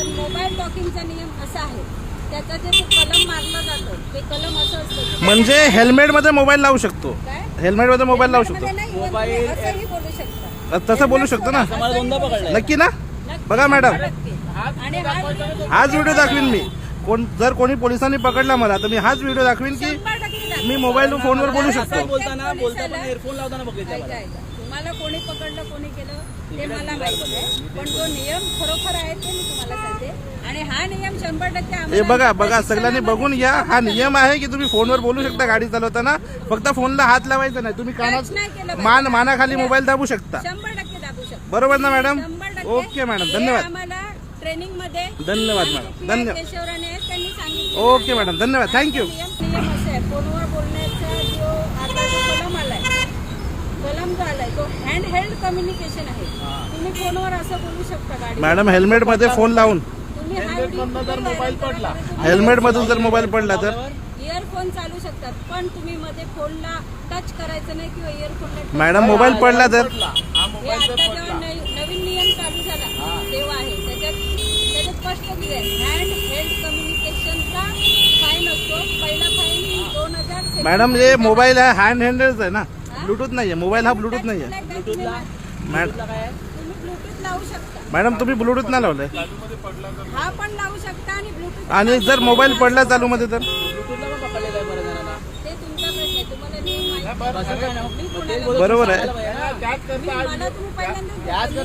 पण मोबाईल टॉकिंगचा नियम असा आहे, त्याचा जे कलम मारलं जातं ते कलम असं असतं. म्हणजे हेल्मेट मध्ये मोबाईल लावू शकतो, काय हेल्मेट मध्ये मोबाईल लावू शकतो, मोबाईल असंही बोलू शकता. तसं बोलू शकतो ना, नक्की ना. बघा मॅडम, आणि हाच व्हिडिओ दाखवीन मी. जर कोणी पोलिसांनी पकडला मला तर मी हाच व्हिडिओ दाखवीन की मी मोबाईल फोनवर बोलू शकतो. तुम्हाला कोणी पकडलं कोणी केलं ते मला माहिती आहे, पण जो नियम खरोखर आहे ते मी तुम्हाला सांगते. आणि हा नियम 100% हे बघा सगळ्यांनी बघून घ्या. हा नियम आहे की तुम्ही फोनवर बोलू शकता गाडी चालवताना, फक्त फोनला हात लावायचा नाही. तुम्ही कानात मानाखाली मोबाईल दाबू शकता. 100% दाबू शकता. बरोबर ना मॅडम? 100%. ओके मॅडम, धन्यवाद. आम्हाला ट्रेनिंग मध्ये धन्यवाद मॅडम, धन्यवाद. केशवराणे आहेत, त्यांनी सांगितलं. ओके मॅडम, धन्यवाद, थँक्यू. नियम असं आहे, फोनवर बोलण्याचा जो आता जो कलम आलाय, कलम जो आलाय तो हँड हेल्ड कम्युनिकेशन आहे. तुम्ही फोनवर असं बोलू शकता गाडी. मॅडम हेल्मेट मध्ये फोन लावून, तुम्ही मोबाईल पडला, हेल्मेट मधून जर मोबाईल पडला तर इयरफोन चालू शकतात, पण तुम्ही मध्ये फोनला टच करायचं नाही किंवा इयरफोनला. मॅडम मोबाईल पडला तर हे आता जेव्हा नवीन नियम चालू झाला तेव्हा आहे, त्याच्यात स्पष्ट दिले हँड हेल्ड कम्युनिकेशनचा फाईन असतो. पहिला फाईन 2000. मॅडम हे मोबाईल आहे हँड हँडच आहे ना, ब्लूटूथ नाहीये. मोबाईल हा ब्लूटूथ नाहीये मॅडम. तुम्ही ब्लूटूथ लावू शकता. मॅडम तुम्ही ब्लूटूथ नाही लावलंय. हा पण लावू शकता आणि ब्लूटूथ. आणि जर मोबाईल पडला चालू मध्ये तर ते तुमचा प्रश्न आहे, तुम्हाला नियम माहिती. बरोबर आहे. मला तुम्ही पहिल्यांदा